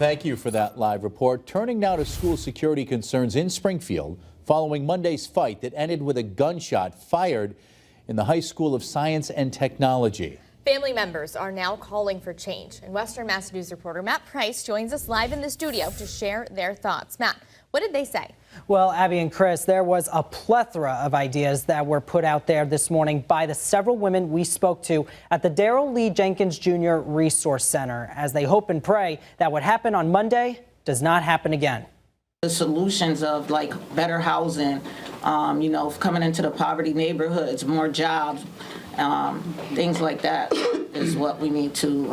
Thank you for that live report. Turning now to school security concerns in Springfield following Monday's fight that ended with a gunshot fired in the High School of Science and Technology. Family members are now calling for change. And Western Mass News reporter Matt Price joins us live in the studio to share their thoughts. Matt, what did they say? Well, Abby and Chris, there was a plethora of ideas that were put out there this morning by the several women we spoke to at the Darrell Lee Jenkins Jr. Resource Center, as they hope and pray that what happened on Monday does not happen again. The solutions of like better housing, coming into the poverty neighborhoods, more jobs, things like that is what we need to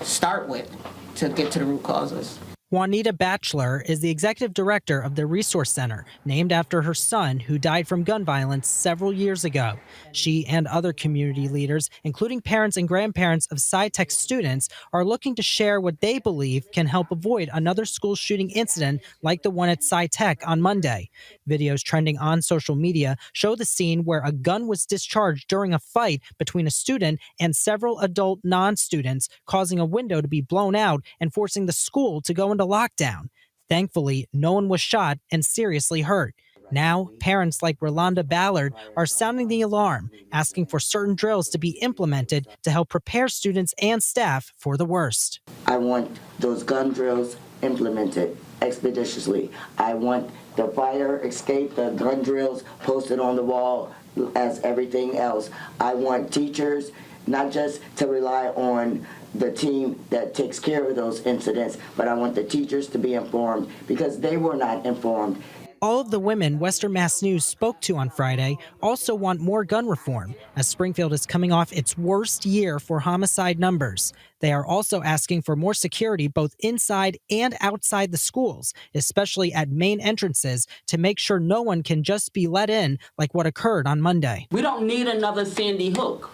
start with to get to the root causes. Juanita Batchelor is the executive director of the Resource Center, named after her son who died from gun violence several years ago. She and other community leaders, including parents and grandparents of Sci-Tech students, are looking to share what they believe can help avoid another school shooting incident like the one at Sci-Tech on Monday. Videos trending on social media show the scene where a gun was discharged during a fight between a student and several adult non-students, causing a window to be blown out and forcing the school to go into lockdown. Thankfully, no one was shot and seriously hurt. Now, parents like Rolanda Ballard are sounding the alarm, asking for certain drills to be implemented to help prepare students and staff for the worst. I want those gun drills implemented expeditiously. I want the fire escape, the gun drills posted on the wall as everything else. I want teachers not just to rely on the team that takes care of those incidents, but I want the teachers to be informed because they were not informed. All of the women Western Mass News spoke to on Friday also want more gun reform, as Springfield is coming off its worst year for homicide numbers. They are also asking for more security both inside and outside the schools, especially at main entrances, to make sure no one can just be let in like what occurred on Monday. We don't need another Sandy Hook.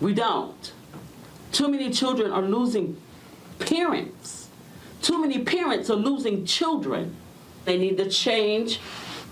We don't. Too many children are losing parents. Too many parents are losing children. They need to change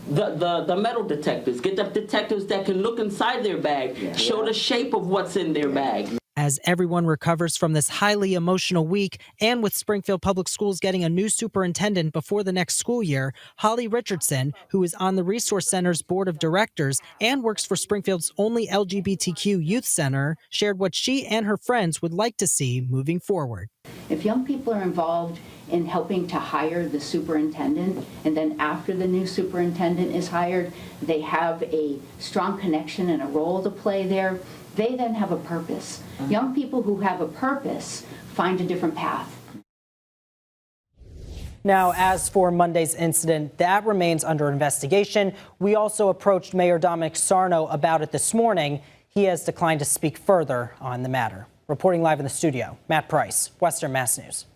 the metal detectors. Get the detectives that can look inside their bag, show the shape of what's in their bag. As everyone recovers from this highly emotional week, and with Springfield Public Schools getting a new superintendent before the next school year, Holly Richardson, who is on the Resource Center's board of directors and works for Springfield's only LGBTQ youth center, shared what she and her friends would like to see moving forward. If young people are involved in helping to hire the superintendent, and then after the new superintendent is hired, they have a strong connection and a role to play there, they then have a purpose. Young people who have a purpose find a different path. Now, as for Monday's incident, that remains under investigation. We also approached Mayor Dominic Sarno about it this morning. He has declined to speak further on the matter. Reporting live in the studio, Matt Price, Western Mass News.